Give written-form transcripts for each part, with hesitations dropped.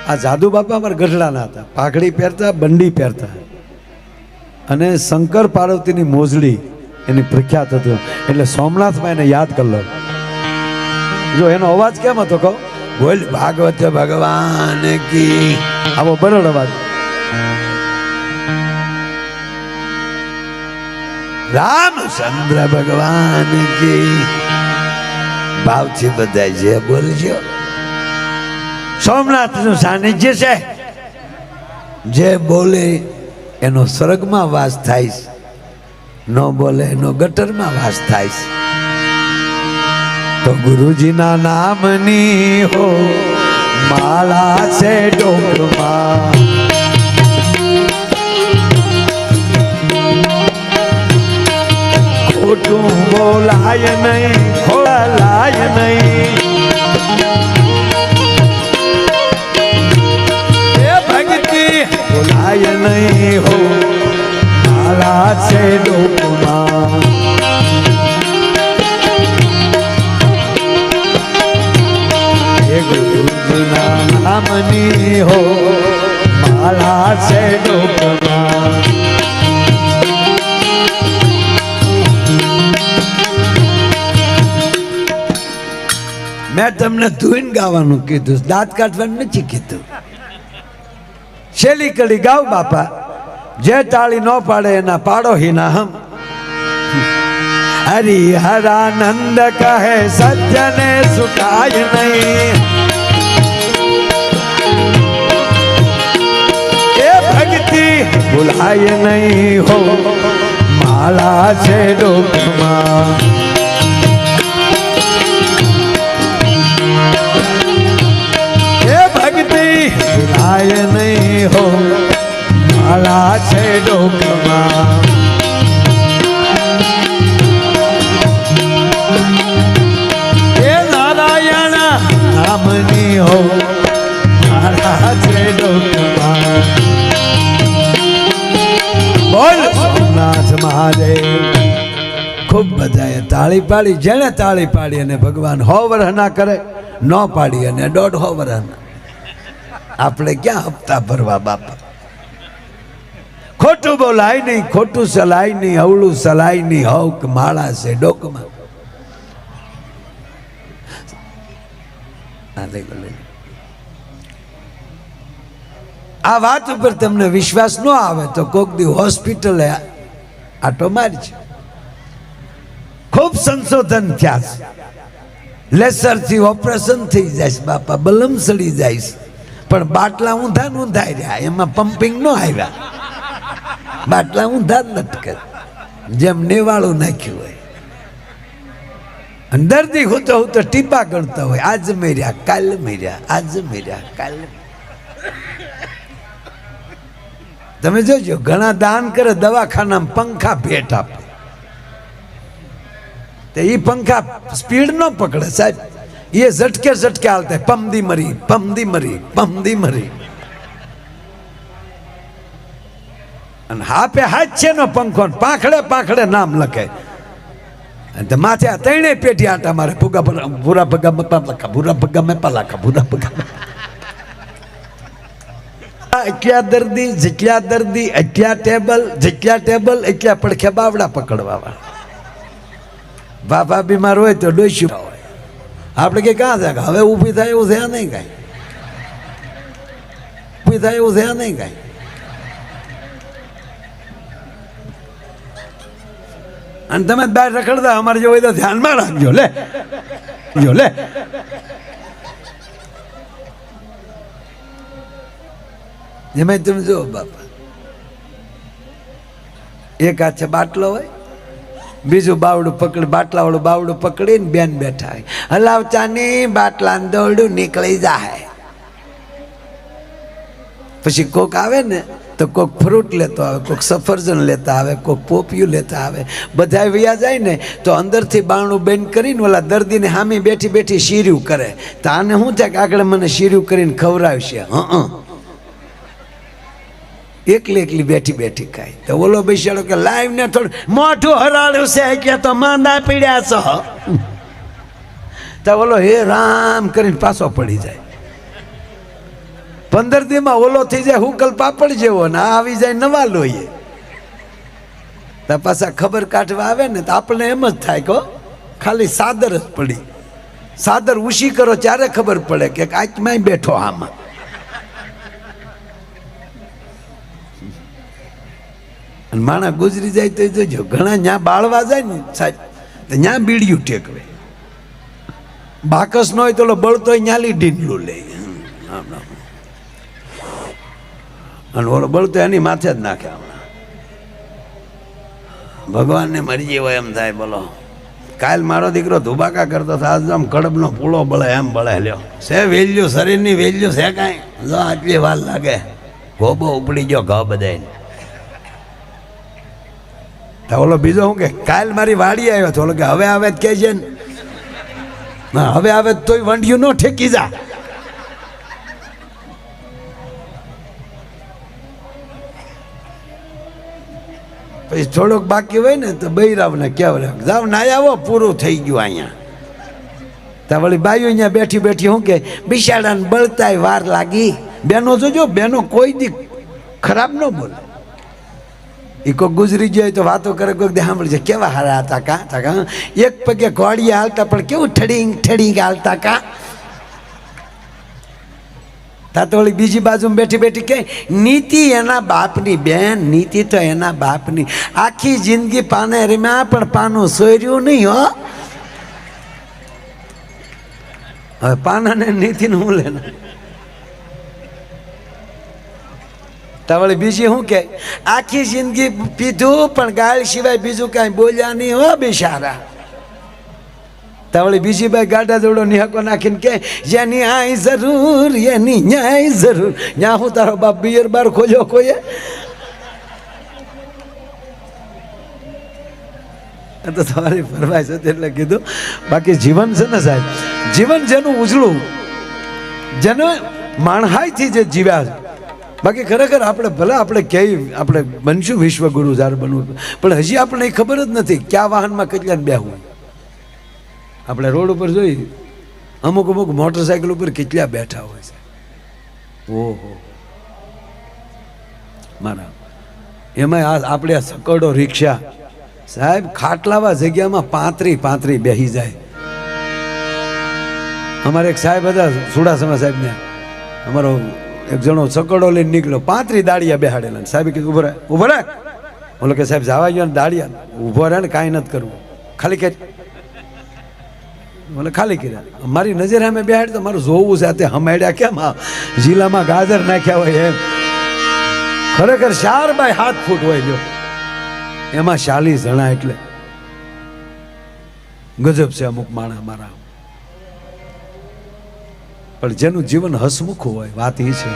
આ જાદુ બાપા અમારા ગઢડાના હતા, પાઘડી પહેરતા, બંડી પહેરતા, અને શંકર પાર્વતીની મોજડી એની પ્રખ્યાત હતું. એટલે સોમનાથમાં એને યાદ કરી લો. જો એનો અવાજ કેમ હતો કહો, બોલ ભાગવત ભગવાન કી, આવો બરોડ અવાજ. રામચંદ્ર ભગવાન કી, ભાવથી બધા જે બોલજો. સોમનાથ નું સાનિધ્ય છે, જે બોલે એનો સ્વર્ગમાં વાસ થાય, ન બોલે એનો ગટરમાં વાસ થાય. તો ગુરુજીના નામની હો માળા છે ડોકમાં, ખોટું બોલાય નહીં, ખોલાય નહીં. એ ભક્તિ બોલાય નહીં હો માળા છે ડોકમાં. ગુરુજીના નામની હો માળા છે ડોકમાં. મેં તમને ધૂન ગાવાનું કીધું, દાંત કાઢવાનું નથી કીધું. શેલી કડી ગાવ બાપા, જે તાળી ન પાડે એના પાડો હિના હમ. હરિહરાનંદ કહે સજ્જને સુખાય નહીં, એ ભક્તિ ભૂલાય નહીં હો માળા છે ડોકમાં. એ ભક્તિ ભૂલાય નહીં હો માળા છે ડોકમાં. નામની હો માળા છે ડોકમાં. બોલ સોમનાથ મહાદેવ. ખૂબ બધાએ તાળી પાડી, જેને તાળી પાડી અને ભગવાન 100 વર્ષ ના કરે, ન પાડી અને 1.5 વર્ષ. આપણે ક્યાં હપ્તા ભરવા બાપા. ખોટું બોલાય નહીં, ખોટું સલાય નહીં, અવળું સલાય નહીં, હો માળા છે ડોકમાં. આ વાત ઉપર તમને વિશ્વાસ ન આવે તો કોક દી હોસ્પિટલે આટો મારજો. ખૂબ સંશોધન થયા છે, લેસર થી ઓપરેશન થઈ જાય બાપા, બલમ સડી જાય, પણ બાટલા ઊંધા ઊંધા રહ્યા, એમાં પમ્પિંગ ન આવ્યા. બાટલા ઊંધા લટકે, જેમ નેવાળું નાખ્યું હોય. દર્દી હું તો ટીપા ગણતા હોય, આજ મર્યા કાલ મર્યા, આજ મર્યા કાલ. તમે જોજો, ઘણા દાન કરે, દવાખાનામાં પંખા ભેટ આપે, તો એ પંખા સ્પીડ ન પકડે સાહેબ, એ ઝટકે ઝટકે હાલતા, પમદી મરી, પમદી મરી, પમદી મરી. અને હાપે હાથ છે નો પંખો, પાંખડે પાંખડે નામ લખે. માથે આ 3 પેટી આટા મારે, ભૂરા ભગા મપા લખા, ભૂરા ભગા મેપા લખા, ભૂરા ભગા. એટલા દર્દી, જેટલા દર્દી એટલા ટેબલ, જેટલા ટેબલ એટલા પડખે બાવડા પકડવા. બાપા બીમાર હોય તો ડોસ્યું હોય, આપણે કે કાં થાય, હવે ઊભી થાય એવું થયા નહીં કાંઈ, ઊભી થાય એવું થયા નહીં કાંઈ. અને તમે બહાર રખડતા અમારે જો હોય તો ધ્યાનમાં રાખજો. લે જો લે, જેમાં તમે જો બાપા, એક હાથે બાટલો હોય, બીજું બાવડું પકડી, બાટલા વાળું બાવડું પકડીને બેન બેઠા હોય, હલાવતા નહીં, બાટલા દોરડું નીકળી જાય. પછી કોક આવે ને તો કોક ફ્રૂટ લેતો આવે, કોક સફરજન લેતા આવે, કોક પોપિયું લેતા આવે. બધા વયા જાય ને તો અંદરથી બારણું બંધ કરીને ઓલા દર્દીને સામે બેઠી બેઠી શીર્યું કરે. તો આને શું થાય કે આગળ મને શીર્યું કરીને ખવડાવશે. એકલી એકલી બેઠી બેઠી ખાય. તો ઓલો બેસાડો કે લાઈવ ને થોડું મોઢું હરાડ્યું છે કે તો માંદા પીડ્યા છો. તો ઓલો હે રામ કરીને પાછો પડી જાય. 15 દીમાં ઓલો થઈ જાય હુકલ પાપડ જેવો ને આ આવી જાય નવા લોહીએ. તો પાછા ખબર કાઢવા આવે ને તો આપણને એમ જ થાય કે ખાલી સાદર જ પડી. સાદર ઉછી કરો ત્યારે ખબર પડે કે આંચમાં બેઠો આમાં. માણા ગુજરી જાય તો જોજો, ઘણા ન્યા બાળવા જાય ને સાહેબ તો ન્યા બીડિયું ટેકવે. બાકસ ન હોય તો બળતો ન્યાલી ઢીંડલું લે અને ઓલો બળતો એની માથે જ નાખે. હમણાં ભગવાનને મરી જેવો એમ થાય. બોલો કાલ મારો દીકરો ધુબાકા કરતો હતો, આજ આમ કડબનો પૂળો બળે એમ બળે. લ્યો છે વેલ્યુ, શરીરની વેલ્યુ છે કાંઈ? જો આટલી વાર લાગે ગોબો ઉપડી ગયો ઘ બધાય. તો ઓલો બીજો શું કે કાલ મારી વાડી આવ્યો તો ઓલો કે હવે આવે જ કે છે ને, હવે આવે તોય વંડિયું ન ઠેકી જા. પછી થોડોક બાકી હોય ને તો બૈરાવને કહેવાય જાવ ના આવો, પૂરું થઈ ગયું અહીંયા. તો વળી બાઈઓ અહીંયા બેઠી બેઠી શું કે બિચારાને બળતાય વાર લાગી. બેનો જોજો, બેનો કોઈ દી ખરાબ ન બોલે. એ કોઈ ગુજરી જાય તો વાતો કરે, કોઈક દે સાંભળી છે કેવા હારા હતા કા. એક પગે ઘોડીએ હાલતા પણ કેવું ઠડીંગ ઠડીંગ હાલતા કા. તા તો ઓલી બીજી બાજુમાં બેઠી બેઠી કે નીતિ એના બાપની બેન, નીતિ તો એના બાપની. આખી જિંદગી પાને રમ્યા પણ પાનું સોર્યું નહીં હો. હવે પાનાને નીતિને હું લેના. તો વળી બીજી શું કે આખી જિંદગી પીધું પણ ગાળ સિવાય બીજું કાંઈ બોલ્યા નહીં હો બિચારા. તો વળી બીજી બાઈ ગાડા જોડો નિહાકો નાખીને કે જેની આઈ જરૂર એની ન્યાય જરૂર. ન્યા હું તારો બાપ બિયર બાર ખોલ્યો કોઈએ? તો તમારી ફરમાઈશ હતી એટલે કીધું. બાકી જીવન છે ને સાહેબ, જીવન જેનું ઉજળું, જેને માણહાઈથી જે જીવ્યા છે. બાકી ખરેખર આપણે ભલે આપણે ક્યાંય આપણે બનશું વિશ્વગુરુ જ્યારે બનવું, પણ હજી આપણને ખબર જ નથી કયા વાહનમાં કેટલાને બેહવું. આપણે રોડ ઉપર જોઈ અમુક અમુક મોટરસાઇકલ ઉપર કેટલા બેઠા હોય છે. ઓહો મારા એમાં આપણે આ સકડો રિક્ષા સાહેબ, ખાટલાવા જગ્યામાં 35 બેસી જાય. અમારે એક સાહેબ હતા સુડાસમા સાહેબને, અમારો એક જણો સકડો લઈને નીકળ્યો, 35 દાડિયા બેહાડેલા. સાહેબ કીધું ઉભો રહે ઉભો રહે. બોલો કે સાહેબ જવા ગયો ને દાડિયા ઉભો રહે ને કાંઈ નથી કરવું, ખાલી કે બોલે ખાલી કર્યા. મારી નજર સામે બેહાડ તો મારું જોવું છે તે હમાડ્યા કેમ આ જિલ્લામાં ગાજર નાખ્યા હોય એમ. ખરેખર 4 બાય 7 ફૂટ હોય જો, એમાં 40 જણા, એટલે ગજબ છે અમુક માણા મારા. પણ જેનું જીવન હસમુખું હોય વાત એ છે.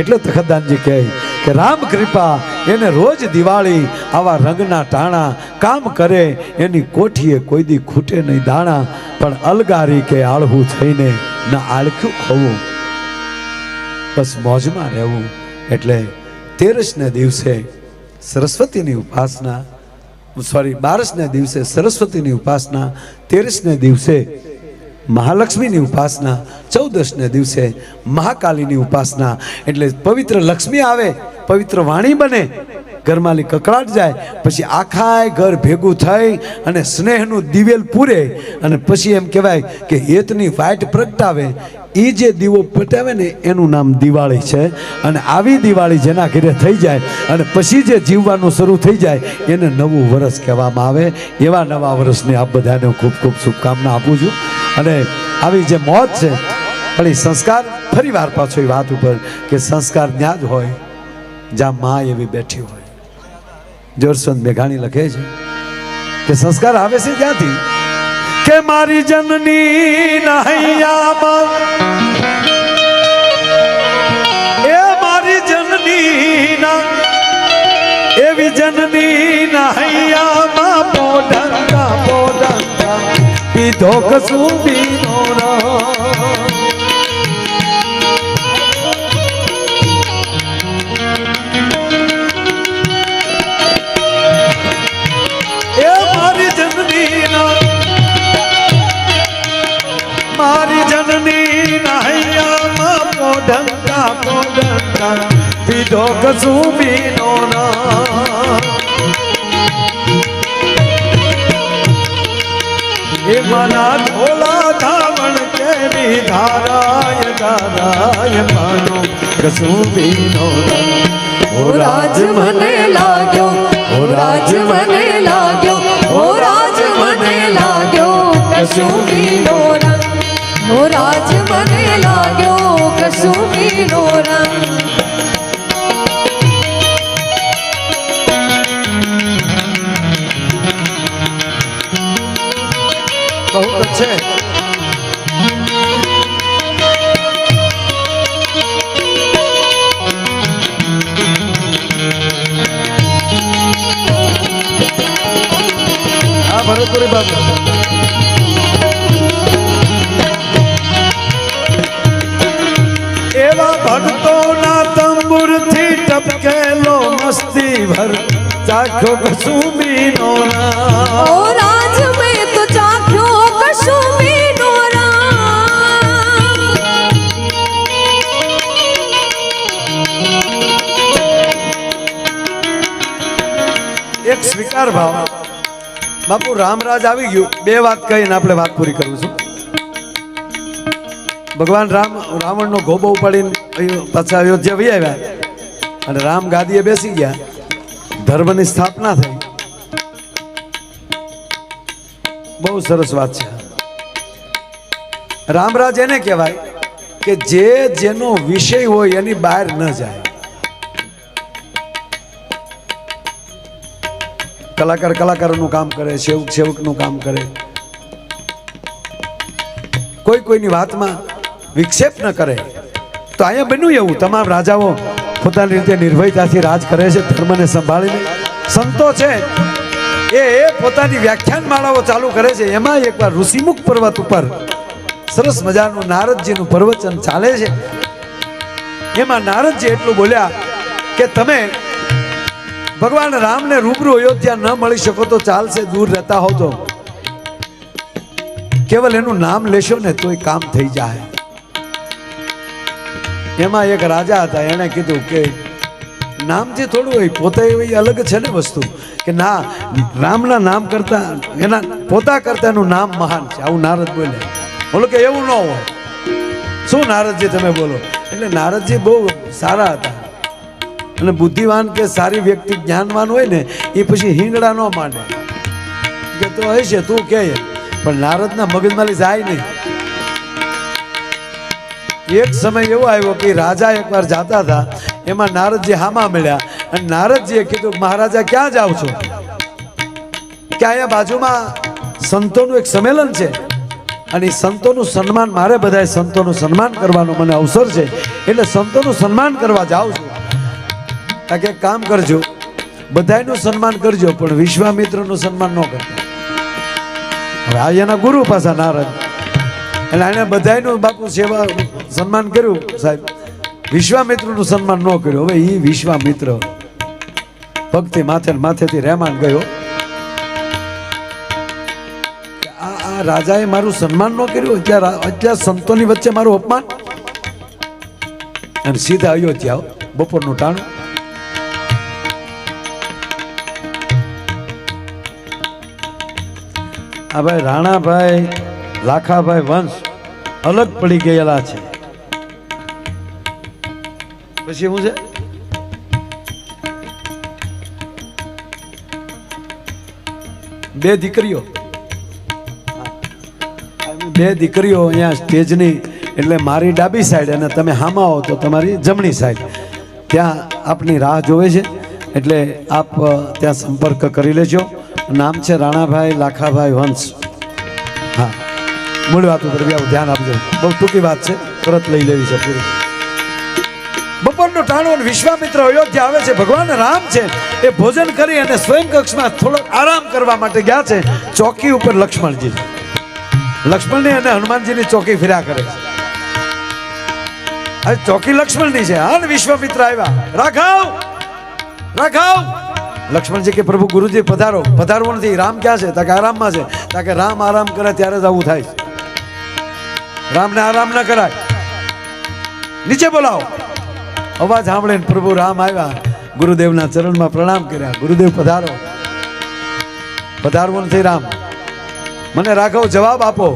એટલે તખતદાનજી કહે કે રામ કૃપા એને રોજ દિવાળી, આવા રંગના ટાણા કામ કરે એની કોઠીએ કોઈ દી ખૂટે નહીં દાણા. પણ અલગારી કે આળવું થઈને ન આળખ્યું ખવું, બસ મોજમાં રહેવું. એટલે 13ને દિવસે સરસ્વતીની ઉપાસના, 12ને દિવસે સરસ્વતીની ઉપાસના, 13ને દિવસે મહાલક્ષ્મીની ઉપાસના, 14ને દિવસે મહાકાલીની ઉપાસના. એટલે પવિત્ર લક્ષ્મી આવે, પવિત્ર વાણી બને, ઘરમાંની કકળાટ જાય, પછી આખા ઘર ભેગું થઈ અને સ્નેહનું દિવેલ પૂરે. અને પછી એમ કહેવાય કે હેતની વાઇટ પ્રગટાવે. એ જે દીવો પટાવે ને એનું નામ દિવાળી છે. અને આવી દિવાળી જેના ઘરે થઈ જાય અને પછી જે જીવવાનું શરૂ થઈ જાય એને નવું વર્ષ કહેવામાં આવે. એવા નવા વર્ષની આપ બધાને ખૂબ ખૂબ શુભકામના આપું છું. અને આવી જે મોજ છે, પણ એ સંસ્કાર, ફરી વાર પાછો એ વાત ઉપર કે સંસ્કાર ત્યાં જ હોય જ્યાં મા એવી બેઠી હોય. જોરસંત મેઘાણી લખે છે કે સંસ્કાર આવે છે ત્યાંથી કે મારી જનની નહૈયામાં, એ મારી જનની ના એવી જનની નહૈયામાં પોઢંગા પોઢંગા પીધો કસુંબીનો મારી જનની નહૈયામાં પોઢંગા આપો દંડા પીધો કસુંબીનો નામ એ મના ધોલા ધાવણ કેવી ધારાય ધારાય માનો કસુંબીનો ઓ રાજ મને લાગ્યો, ઓ રાજ મને લાગ્યો, ઓ રાજ મને લાગ્યો કસુંબીનો રંગ, ઓ રાજ મને લાગ્યો કસુંબીનો રંગ. બહુ તો છે આ ભરતપુરી બાબુ એવા ભક્તોના તંબુરથી ટપકેલો મસ્તી ભર ચાખો કસુંબીનો નામ. ઓ રાજ મેં તો ચાખ્યો કસુંબીનો રંગ. એક સ્વીકાર ભાવ બાપુ રામરાજ આવી ગયું બે વાત કહીને આપણે વાત પૂરી કરું છું. ભગવાન રામ રાવણનો ગોબો ઉપાડીને પાછા અયોધ્યા વહી આવ્યા અને રામ ગાદીએ બેસી ગયા, ધર્મની સ્થાપના થઈ. બહુ સરસ વાત છે. રામરાજ એને કહેવાય કે જે જેનો વિષય હોય એની બહાર ન જાય. કલાકાર કલાકારોનું કામ કરે, સેવક સેવકનું કામ કરે, કોઈ કોઈની વાતમાં વિક્ષેપ ન કરે. તો અહીંયા બન્યું એવું, તમામ રાજાઓ પોતાની રીતે નિર્ભયતાથી રાજ કરે છે, ધર્મને સંભાળીને. સંતો છે એ પોતાની વ્યાખ્યાન માળાઓ ચાલુ કરે છે. એમાં એકવાર ઋષિમુખ પર્વત ઉપર સરસ મજાનું નારદજીનું પ્રવચન ચાલે છે. એમાં નારદજી એટલું બોલ્યા કે તમે ભગવાન રામને રૂબરૂ અયોધ્યા ન મળી શકો તો ચાલશે, દૂર રહેતા હો તો કેવલ એનું નામ લેશો ને તોય કામ થઈ જાય. એમાં એક રાજા હતા, એણે કીધું કે નામથી થોડું હોય, પોતે એવી અલગ છે ને વસ્તુ કે ના, રામના નામ કરતા એના પોતા કરતા એનું નામ મહાન છે. આવું નારદ બોલે. બોલો કે એવું ન હોય. શું નારદજી તમે બોલો? એટલે નારદજી બહુ સારા હતા અને બુદ્ધિવાન કે સારી વ્યક્તિ જ્ઞાનવાન હોય ને એ પછી હિંગડા ન માંડે કે તો હશે તું કે, પણ નારદના મગજમાલી જાય નહીં. એક સમય એવો આવ્યો કે રાજા એકવાર જાતા હતા, એમાં નારદજી હામા મળ્યા અને નારદજીએ કીધું મહારાજા ક્યાં જાઓ છો? કે અહીંયા બાજુમાં સંતોનું એક સંમેલન છે અને એ સંતોનું સન્માન, મારે બધાએ સંતોનું સન્માન કરવાનો મને અવસર છે એટલે સંતોનું સન્માન કરવા જાઉં છું. કે એક કામ કરજો, બધાયનું સન્માન કરજો પણ વિશ્વામિત્રનું સન્માન ન કરતા. હવે આ એના ગુરુ પાછા નારદ, એટલે એને બધાયનું બાપુ સેવા સન્માન કર્યું સાહેબ, વિશ્વામિત્રનું સન્માન ન કર્યું. હવે એ વિશ્વામિત્ર ભક્તિ માથેથી રહેમાન ગયો. આ રાજાએ મારું સન્માન ન કર્યું, અત્યારે સંતોની વચ્ચે મારું અપમાન. અને સીધા અયોધ્યા બપોરનું ટાણું. આ ભાઈ રાણાભાઈ લાખાભાઈ વંશ અલગ પડી ગયેલા છે. પછી શું છે? બે દીકરીઓ અહીંયા સ્ટેજની, એટલે મારી ડાબી સાઈડ અને તમે હામાં આવો તો તમારી જમણી સાઈડ, ત્યાં આપની રાહ જોવે છે. એટલે આપ ત્યાં સંપર્ક કરી લેજો. નામ છે રાણાભાઈ લાખાભાઈ વંશ. હા, મૂળ વાત ઉપર ધ્યાન આપજો. બહુ ટૂંકી વાત છે, તરત લઈ લેવી છે પૂરી. બપોરનો ટાણો અને વિશ્વામિત્ર અયોધ્યા આવે છે. ભગવાન રામ છે એ ભોજન કરી અને સ્વયં કક્ષમાં થોડો આરામ કરવા માટે ગયા છે. ચોકી ઉપર લક્ષ્મણજી અને હનુમાનજીની ચોકી ફર્યા કરે છે. આ ચોકી લક્ષ્મણની છે. હા, વિશ્વામિત્ર આવ્યા, રાઘવ. લક્ષ્મણજી કે પ્રભુ ગુરુજી પધારો. પધારવું નથી, રામ ક્યાં છે? તાકે આરામમાં છે. તાકે રામ આરામ કરે ત્યારે જ આવું થાય છે, રામને આરામ ન કરાય. નીચે બોલાવો. અવાજ સાંભળીને પ્રભુ રામ આવ્યા, ગુરુદેવના ચરણમાં પ્રણામ કર્યા. ગુરુદેવ પધારો, પધારવો નથી રામ. મને રાઘવ જવાબ આપો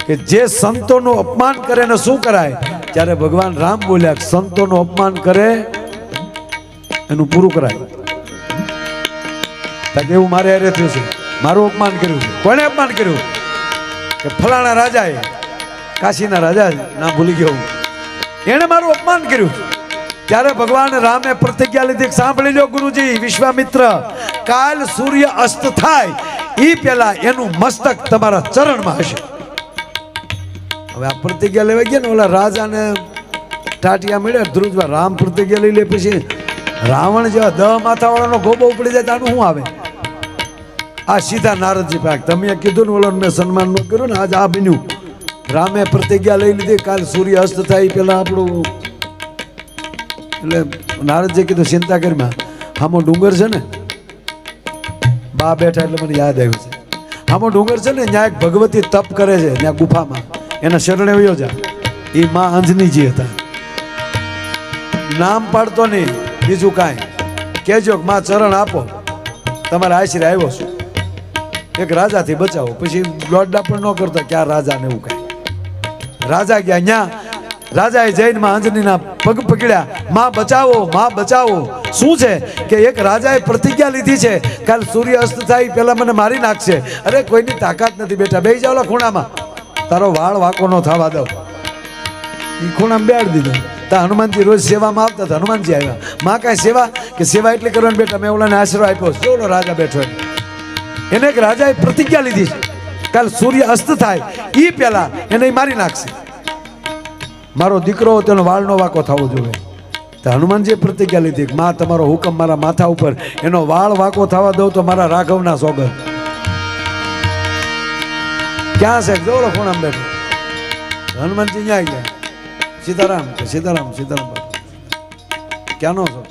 કે જે સંતોનું અપમાન કરે ને શું કરાય? ત્યારે ભગવાન રામ બોલ્યા, સંતોનું અપમાન કરે એનું પૂરું કરાય. એવું મારે હારે થયું છે, મારું અપમાન કર્યું છે. કોણે અપમાન કર્યું? કે ફલાણા રાજાએ, કાશીના રાજા, નામ ભૂલી ગયો, એણે મારું અપમાન કર્યું. ત્યારે ભગવાન રામે પ્રતિજ્ઞા લીધી, સાંભળી લો ગુરુજી, વિશ્વામિત્ર, કાલ સૂર્ય અસ્ત થાય એ પહેલા એનું મસ્તક તમારા ચરણમાં હશે. હવે આ પ્રતિજ્ઞા લેવા ગયા ને, ઓલા રાજાને ટાટિયા મળ્યા ધ્રુજવા. રામ પ્રતિજ્ઞા લઈ લે પછી રાવણ જેવા 10 માથાવાળાનો ગોબો ઉપડી જાય તો આનું શું આવે? આ સીધા નારદજી પાક, તમે કીધું ને ઓલો મેં સન્માન ન કર્યું ને, આજ આ બન્યું. રામે પ્રતિજ્ઞા લઈ લીધી, કાલ સૂર્ય અસ્ત થાય પેલા આપણું. એટલે નારદજી કીધું, ચિંતા કરીમાં, આમો ડુંગર છે ને, બા બેઠા એટલે મને યાદ આવ્યું છે. આમો ડુંગર છે ને, ત્યાં એક ભગવતી તપ કરે છે, ત્યાં ગુફામાં, એના શરણે વયો જા. એ માં અંજનીજી હતા. નામ પાડતો નહીં, બીજું કાંઈ કહેજો કે માં ચરણ આપો, તમારા આશરે આવ્યો છું, એક રાજાથી બચાવો. પછી દોડડા પણ ન કરતો કે આ રાજાને એવું કાંઈ. રાજા ગયા ન્યા, રાજાએ જઈને માં અંજનીના પગ પકડ્યા, માં બચાવો, માં બચાવો. શું છે કે એક રાજાએ પ્રતિજ્ઞા લીધી છે, કાલ સૂર્ય અસ્ત થાય પહેલા મને મારી નાખશે. અરે કોઈની તાકાત નથી બેટા, બેસી જાઓ ખૂણામાં, તારો વાળ વાંકો ન થવા દો. એ ખૂણામાં બેહાડી દીધો. તા હનુમાનજી રોજ સેવામાં આવતા હતા. હનુમાનજી આવ્યા, માં કાંઈ સેવા કે સેવા એટલી કરવાની બેટા, મેં ઓલાને આશરો આપ્યો. જોડો રાજા બેઠો, એને એક રાજાએ પ્રતિજ્ઞા લીધી છે, કાલ સૂર્ય અસ્ત થાય એ પહેલા એને મારી નાખશે. મારો દીકરો તેનો વાળનો વાંકો થવો જોઈએ. તો હનુમાનજીએ પ્રતિજ્ઞા લીધી, માં તમારો હુકમ મારા માથા ઉપર, એનો વાળ વાંકો થવા દઉં તો મારા રાઘવના સોગંદ. ક્યાં છે? જોડો ખૂણામાં બેઠો. હનુમાનજી અહીંયા ગયા. સીતારામ, સીતારામ, સીતારામ. ક્યાંનો છો?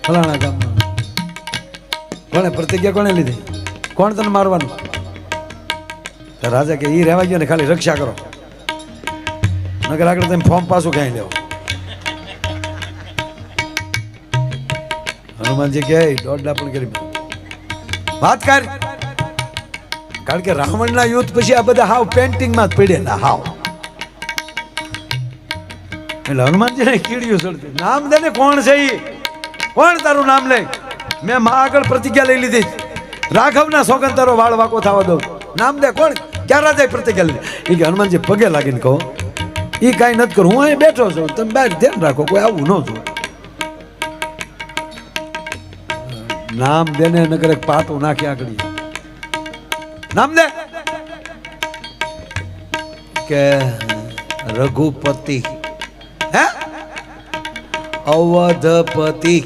ફલાણા ગામનો. કોણે પ્રતિજ્ઞા કોણે લીધી? કોણ તને મારવાનું? રાજા કે ઈ રહેવા ગયો ને, ખાલી રક્ષા કરો, નકર આગળ તમે ફોર્મ પાછું ખાઈ લેવો. હનુમાનજી કે દોડડા પણ કરી વાત કર, કારણ કે રાવણના યુદ્ધ પછી આ બધા હાવ પેન્ટિંગમાં જ પડેલા હાવ. એટલે હનુમાનજીને કીડ્યું ચડતું. નામ દે ને, કોણ છે ઈ? કોણ તારું નામ લે? મેં માં આગળ પ્રતિજ્ઞા લઈ લીધી, રાઘવના સોગંદ તારો વાળ વાંકો થવા દઉં. નામ દે, કોણ? ક્યાં રાજાએ પ્રતિજ્ઞા લીધી? એ કે હનુમાનજી પગે લાગીને કહો, એ કાંઈ નથી કરું, હું અહીં બેઠો છું, તમે બહાર ધ્યાન રાખો, કોઈ આવું ન છું. નામ દેને નગર પાટું નાખી આગળ. નામ દે કે રઘુપતિ, હે અવધપતિ.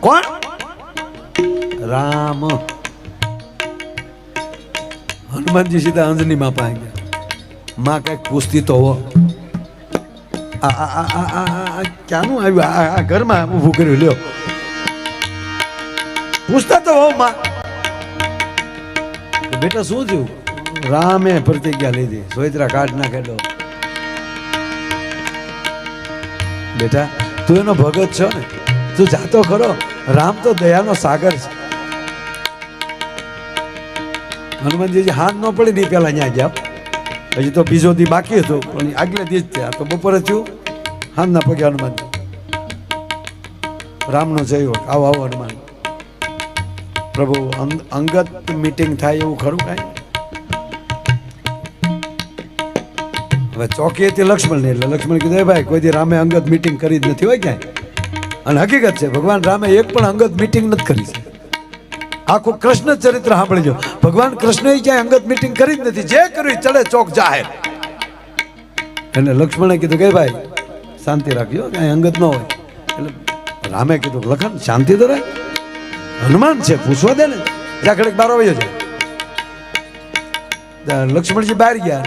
કોણ? રામ. હનુમાનજી સીધા અંજની માં પાસે ગયા. માં કઈક પૂછતી તો હો, ક્યાંનું આવ્યું? આ ઘરમાં ઊભું કર્યું, લ્યો પૂછતા તો હો માં. બેટા શું થયું? રામે પ્રતિજ્ઞા લીધી, સોયત્રા કાઢ નાખે. બેટા તું એનો ભગત છો ને, તું જાતો ખરો. રામ તો દયાનો સાગર છે. હનુમાનજી હાથ ન પડી નહીં પેલા અહીંયા ગયા. હજી તો બીજો દી બાકી હતો, પણ આગલે દી જ થયા. તો બપોરે થયું, હાથના પગે હનુમાનજી રામનો જયો. આવો આવો હનુમાન. પ્રભુ અંગત મીટિંગ થાય એવું ખરું કાંઈ? હવે ચોકી હતી લક્ષ્મણ, એટલે લક્ષ્મણ કીધું, એ ભાઈ કોઈ દી રામે અંગત મીટિંગ કરી જ નથી હોય ક્યાંય. અને હકીકત છે, ભગવાન રામે એક પણ અંગત મીટિંગ નથી કરી છે. આખું કૃષ્ણ ચરિત્ર સાંભળી જો, ભગવાન કૃષ્ણએ ક્યાંય અંગત મીટિંગ કરી જ નથી. જે કર્યું ચડે ચોક જાહેર. એટલે લક્ષ્મણે કીધું કે ભાઈ શાંતિ રાખજો, ક્યાંય અંગત ન હોય. એટલે રામે કીધું, લખન શાંતિ તો રહે, હનુમાન છે, પૂછવા દે ને. જાખડે 12 વાગ્યો છે. લક્ષ્મણજી બહાર ગયા,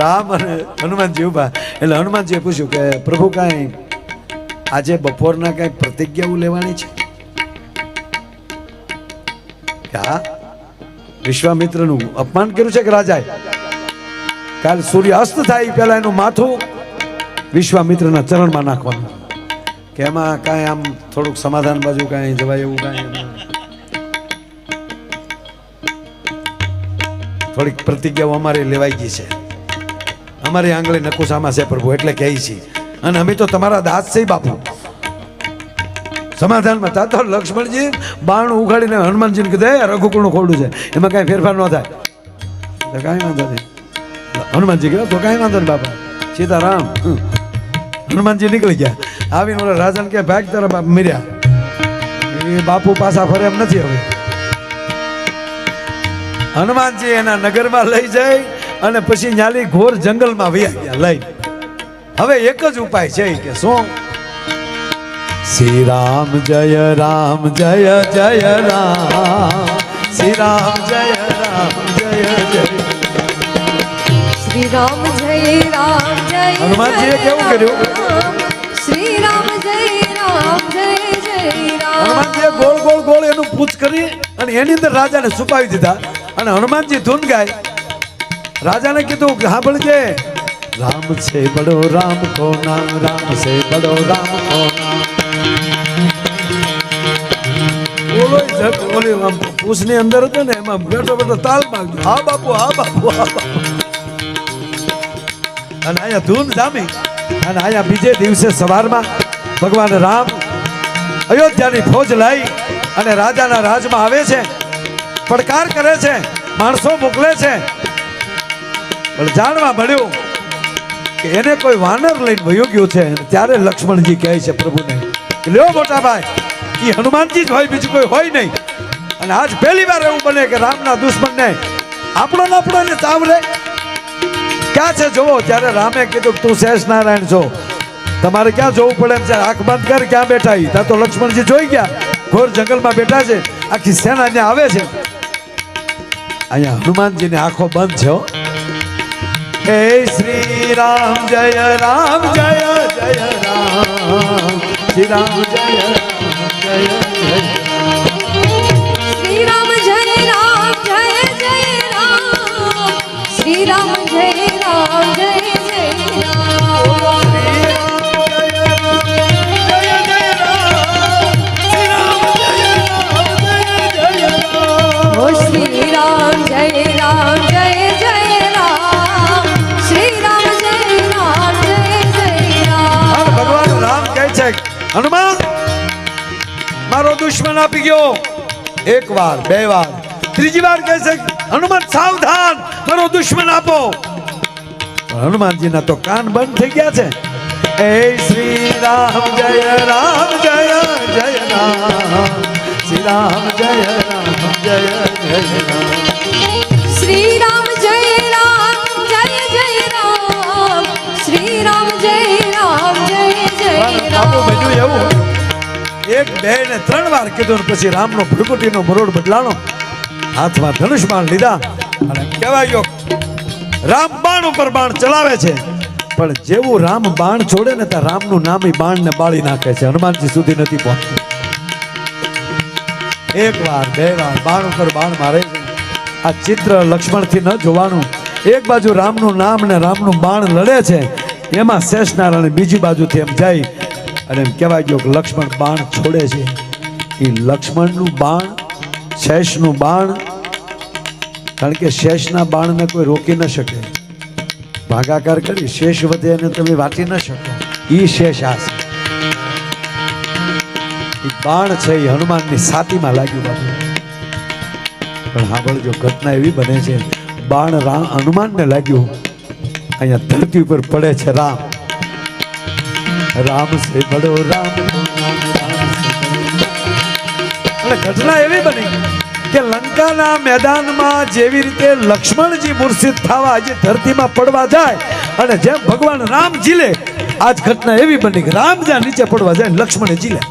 રામ અને હનુમાનજી ઉભા. એટલે હનુમાનજીએ પૂછ્યું કે પ્રભુ કાંઈ આજે બપોરના કાંઈ પ્રતિજ્ઞાઓ લેવાની છે? હા, વિશ્વામિત્રનું અપમાન કર્યું છે કે રાજાએ? કાલ સૂર્ય અસ્ત થાય પહેલા એનું માથું વિશ્વામિત્રના ચરણમાં નાખવાનું, કે એમાં કાંઈ આમ થોડુંક સમાધાન બાજુ કાંઈ જવાય એવું કાંઈ થોડીક પ્રતિજ્ઞાઓ અમારે લેવાઈ ગઈ છે, અમારી આંગળી નકુસામાં છે પ્રભુ, એટલે કહે છીએ. અને અમે તો તમારા દાસ છે બાપુ. સમાધાનમાં તા તો લક્ષ્મણજી બાણ ઉઘાડીને હનુમાનજીને કીધું રઘુકુળનું ખોડું છે, એમાં કાંઈ ફેરફાર ન થાય. તો કાંઈ વાંધો નહીં. હનુમાનજી કહ્યું તો કાંઈ વાંધો નહીં બાપા, સીતારામ. હનુમાનજી નીકળી ગયા. આવીને ઓલા રાજાને કે ભાગ તારા બાપ મર્યા, એ બાપુ પાછા ફરે એમ નથી. હવે હનુમાનજી એના નગરમાં લઈ જાય અને પછી ન્યાલી ઘોર જંગલમાં વયા ગયા લઈ. હવે એક જ ઉપાય છે કે શું? શ્રી રામ જય રામ જય જય રામ, શ્રી રામ જય રામ જય જય. શ્રી રામ જય રામ જય. હનુમાનજીએ કેવું કર્યું? શ્રી રામ જય રામ જય જય રામ. હનુમાનજીએ ગોળ ગોળ ગોળ એનું પૂછ કરી અને એની અંદર રાજાને છુપાવી દીધા. અને હનુમાનજી ધૂન ગાય. રાજાને કીધું સાંભળજે, રામ છે બડો રામ કો નામ, રામ છે બડો રામ કો નામ. બોલો જટ ઓલી આમ પૂછની અંદર હતો ને એમાં બેઠો બેઠો તાલ માંગ્યો, હા બાપુ હા બાપુ હા બાપુ. અને અહીંયા ધૂન જામી. અને અહીંયા બીજે દિવસે સવારમાં ભગવાન રામ અયોધ્યાની ફોજ લઈ અને રાજાના રાજમાં આવે છે, પડકાર કરે છે, માણસો મોકલે છે. પણ જાણવા મળ્યું કે એને કોઈ વાનર લઈને વયો ગયો છે. ત્યારે લક્ષ્મણજી કહે છે પ્રભુને, લ્યો મોટા ભાઈ, એ હનુમાનજી જ હોય, બીજું કોઈ હોય નહીં. અને આજ પહેલી વાર એવું બને કે રામના દુશ્મનને આપણો ને આપણો એને ચાવરે. ક્યાં છે જોવો? ત્યારે રામે કીધું તું શેષ નારાયણ છો, તમારે ક્યાં જોવું પડે એમ છે, આંખ બંધ કર, ક્યાં બેઠા? ત્યાં તો લક્ષ્મણજી જોઈ ગયા, ઘોર જંગલમાં બેઠા છે, આખી સેના ત્યાં આવે છે. અહીંયા હનુમાનજીની આંખો બંધ છે. હે શ્રી રામ જય રામ જય જય રામ, શ્રી રામ જય રામ જય જય. શ્રી રામ જય રામ જય જય રામ. શ્રી રામ જય રામ જય જય રામ. ઓ શ્રી રામ જય રામ જય જય રામ. શ્રી રામ જય રામ જય જય રામ. ભગવાન રામ કહે છે, હનુમાન મારો દુશ્મન આપી ગયો. એક વાર, બે વાર, ત્રીજી વાર કહે છે, હનુમાન સાવધાન, મારો દુશ્મન આપો. હનુમાનજીના તો કાન બંધ થઈ ગયા છે. હે શ્રી રામ જય રામ જય જય રામ, શ્રી રામ જય રામ જય જય રામ. શ્રી રામ જય રામ જય જય રામ. શ્રી રામ જય રામ જય જય બાપુ રામ. બન્યું એવું, એક બે ને ત્રણ વાર કીધું ને પછી રામનો ભૃકુટીનો મરોડ બદલાણો, હાથમાં ધનુષ બાણ લીધા અને કહેવાય રામ બાણ ઉપર બાણ ચલાવે છે. પણ જેવું રામ બાણ છોડે ને ત્યાં રામનું નામ એ બાણ ને બાળી નાખે છે, હનુમાનજી સુધી નથી પહોંચતું. એક વાર, બે વાર બાણ ઉપર બાણ મારે છે. આ ચિત્ર લક્ષ્મણથી ન જોવાનું. એક બાજુ રામનું નામ ને રામનું બાણ લડે છે, એમાં શેષનારાયણ બીજી બાજુથી એમ જાય અને એમ કહેવાય ગયો કે લક્ષ્મણ બાણ છોડે છે. એ લક્ષ્મણનું બાણ, શેષનું બાણ, કારણ કે શેષના બાણને કોઈ રોકી ન શકે. ભાગાકાર કરી શેષ વધે એને તમે વાટી ન શકો. એ શેષ આ છે. એ બાણ છે એ હનુમાનની છાતીમાં લાગ્યું બાપુ. પણ સાંભળજો, ઘટના એવી બને છે, બાણ હનુમાનને લાગ્યું, અહીંયા ધરતી ઉપર પડે છે રામ. રામ સે બડો રામ. અને ઘટના એવી બની કે લંકાના મેદાનમાં જેવી રીતે લક્ષ્મણજી મૂર્છિત થવા આજે ધરતીમાં પડવા જાય અને જેમ ભગવાન રામ જીલે, આજ ઘટના એવી બની કે રામ જ્યાં નીચે પડવા જાય લક્ષ્મણે જીલે.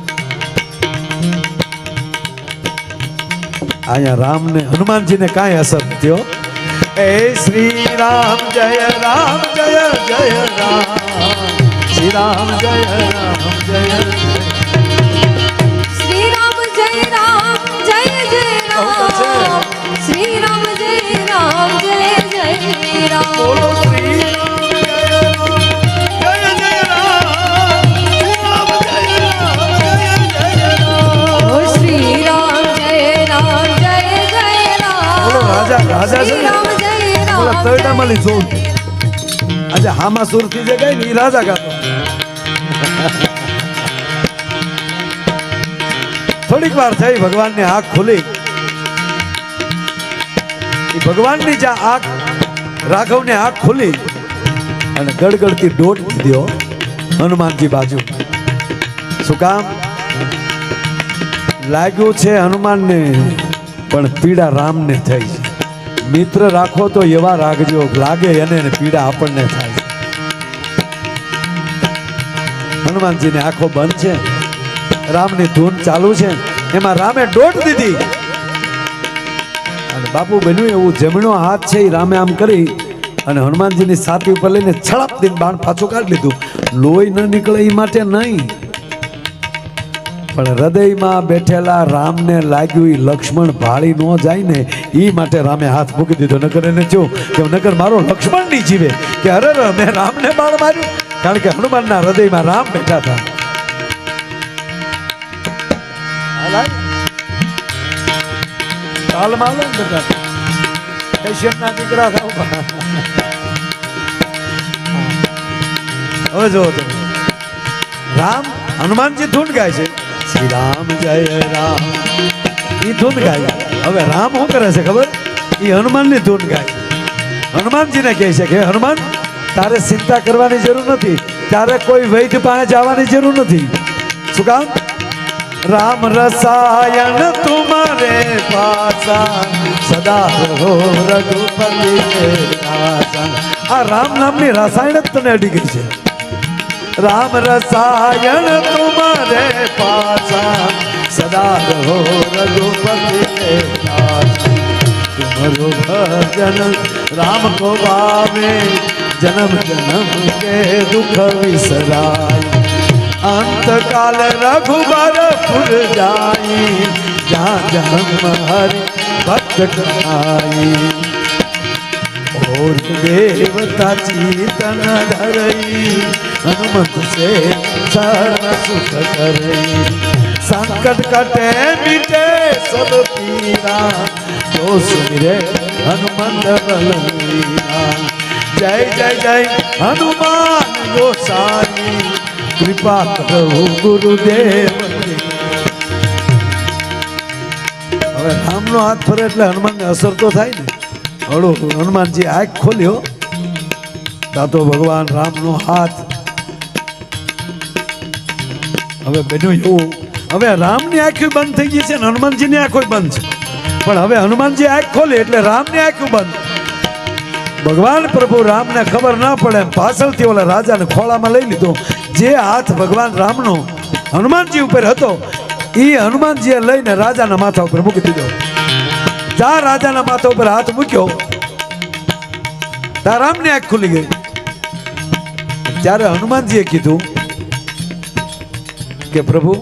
અહીંયા રામને હનુમાનજીને કાંઈ અસર થયો. હે શ્રી રામ જય રામ જય જય રામ, શ્રી રામ જય રામ જય જય. શ્રી રામ જય રામ જય જય રામ. શ્રી રામ જય રામ જય જય રામ. બોલો શ્રી ઓલા તરડામાલી જોઉં આજે હામા સુરતી જે ગઈ ને એ રાજા ગાતો. થોડીક વાર થઈ ભગવાનની આંખ ખુલી. એ ભગવાનની જે આંખ રાઘવની આંખ ખુલી અને ગડગડતી દોટ દીધો હનુમાનજી બાજુ. શું કામ લાગ્યું છે હનુમાનને પણ પીડા રામને થઈ છે. મિત્ર રાખો તો એવા રાખજો લાગે એને પીડા આપણને થાય. હનુમાનજીની આંખો બંધ છે, રામની ધૂન ચાલુ છે, એમાં રામે દોટ દીધી અને બાપુ બન્યું એવું જમણો હાથ છે એ રામે આમ કરી અને હનુમાનજીની છાતી ઉપર લઈને છળાપ દઈને બાણ પાછું કાઢી લીધું. લોહી ન નીકળે એ માટે નહીં, પણ હૃદયમાં બેઠેલા રામને લાગ્યું એ લક્ષ્મણ ભાળી ન જાય ને એ માટે રામે હાથ મૂકી દીધો. નકર એને થયું કે નકર મારો લક્ષ્મણ નહીં જીવે કે અરે મેં રામને બાણ માર્યું, કારણ કે હનુમાનના હૃદયમાં રામ બેઠા હતા. તાલમાં આવો ને બધા કૈશિયપના દીકરા થાવ. હવે જો રામ હનુમાનજી ધૂન ગાય છે, શ્રી રામ જય રામ એ ધૂન ગાય. હવે રામ શું કરે છે ખબર? એ હનુમાનની ધૂન ગાય. હનુમાનજીને કહે છે કે હનુમાન તારે ચિંતા કરવાની જરૂર નથી, તારે કોઈ વૈદ્ય પાસે જવાની જરૂર નથી. શું કામ? રામ રસાયણ તુમારે પાસા સદા રહો રઘુપતિ કે દાસા. આ રામ નામની રાસાયણ જ તને અડી ગઈ છે. राम रसायन तुम्हारे पासा सदा रहो रघुपति के दासा. तुम्हारो भजन राम को पावे जन्म जन्म के दुख विसराय. अंत काल रघुबर पुर जाई जहाँ जन्म हरि भक्त कहाई. और देवता चीतन धरई हनुमत से सर्व सुख करई. संकट कटे मिटे सब पीरा जो सुमिरे हनुमंत बलवीरा. जय जय जय हनुमान गोसाई कृपा करो गुरुदेव. હવે રામનો હાથ ફરે એટલે હનુમાનને અસર તો થાય ને. હળો હનુમાનજી આંખ ખોલ્યો તા તો ભગવાન રામનો હાથ હવે બન્યું એવું. હવે રામની આંખો બંધ થઈ ગઈ છે ને હનુમાનજીની આંખો બંધ છે, પણ હવે હનુમાનજી આંખ ખોલી એટલે રામની આંખો બંધ. ભગવાન પ્રભુ રામને ખબર ના પડે પાછળથી ઓલા રાજાને ખોળામાં લઈ લીધો. જે હાથ ભગવાન રામનો હનુમાનજી ઉપર હતો એ હનુમાનજીએ લઈને રાજાના માથા ઉપર મૂકી દીધો. જ્યાં રાજાના માથા ઉપર હાથ મૂક્યો ત્યાં રામની આંખ ખુલી ગઈ. ત્યારે હનુમાનજીએ કીધું કે પ્રભુ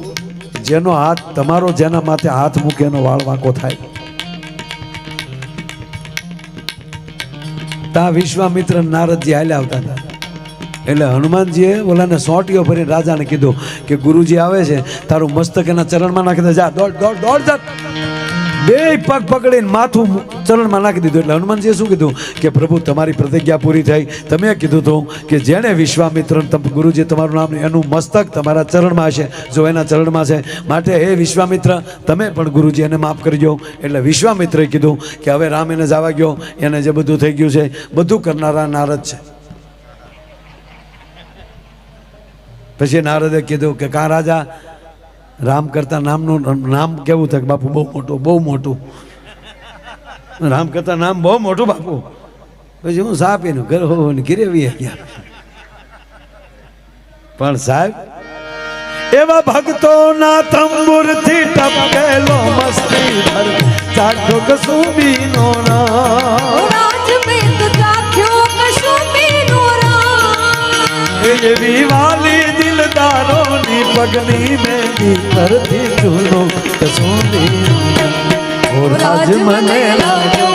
જેનો હાથ તમારો જેના માથે હાથ મૂકે એનો વાળ વાંકો થાય. ત્યાં વિશ્વામિત્ર નારદજી હાલ્યા આવતા હતા એટલે હનુમાનજીએ ઓલાને સોંટીઓ ભરી રાજાને કીધું કે ગુરુજી આવે છે, તારું મસ્તક એના ચરણમાં નાખી દે. જા દોડ દોડ દોડ જા. બે પગ પકડીને માથું ચરણમાં નાખી દીધું. એટલે હનુમાનજીએ શું કીધું કે પ્રભુ તમારી પ્રતિજ્ઞા પૂરી થઈ. તમે કીધું હતું કે જેને વિશ્વામિત્ર ગુરુજી તમારું નામ એનું મસ્તક તમારા ચરણમાં હશે, જો એના ચરણમાં છે માટે હે વિશ્વામિત્ર તમે પણ ગુરુજી એને માફ કરજો. એટલે વિશ્વામિત્રએ કીધું કે હવે રામ એને જવા ગયો, એને જે બધું થઈ ગયું છે બધું કરનારા નારદ છે. પછી નારદે કીધું કે કા રાજા રામ કરતા નામનું નામ કેવું થાય બાપુ? બહુ મોટું, બહુ મોટું. રામ કરતા નામ બહુ મોટું બાપુ. પછી હું સા પીનું ઘર હો ને ઘીરે વી ગયા. પણ સાહેબ એવા ભક્તોના તંબુરથી ટપકેલો મસ્તી ભર ચાખ્યો કસુંબીનો એવી વાલી દિલદારોની પગની મેંદી પરથી ચૂલો કસુંબી. ઓ રાજ મને લાગ્યો,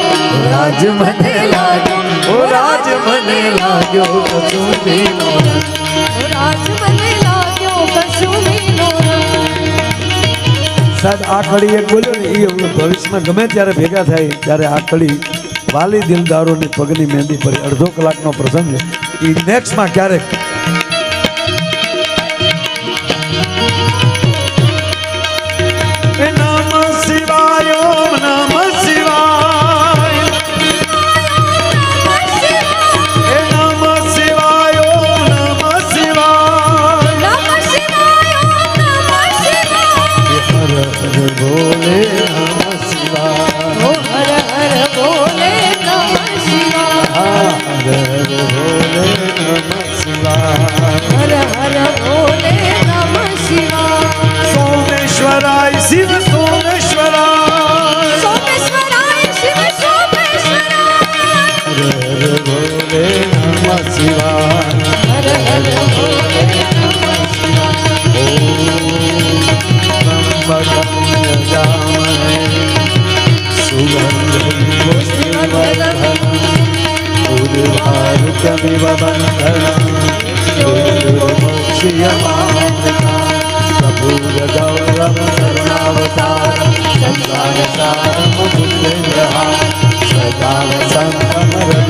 રાજ મને લાગ્યો, ઓ રાજ મને લાગ્યો કસુંબીનો. રાજ મને લાગ્યો કસુંબીનો. સાહેબ આ કડી એક બોલ્યો ને એ ભવિષ્યમાં ગમે ત્યારે ભેગા થાય ત્યારે આ કડી વાલી દિલદારોની પગની મહેંદી પર અડધો કલાકનો પ્રસંગ છે એ નેક્સ્ટમાં ક્યારેક નમઃ શિવાય ઓમ નમઃ શિવાય નમઃ શિવાય ઓમ નમઃ શિવાય નમઃ શિવાય નમઃ શિવાય હર હર ભોલે નમઃ શિવાય ઓ હર હર બોલે નમઃ શિવાય હર હર ભોલે નમઃ શિવાય હર હર બોલે નમઃ શિવાય સોમેશ્વરાય શિવ સોમેશ્વરાય સોમેશ્વરાય શિવ સોમેશ્વરાય હર હર ભોલે નમઃ શિવાય હર હર બોલે નમઃ શિવાય પ્રભુ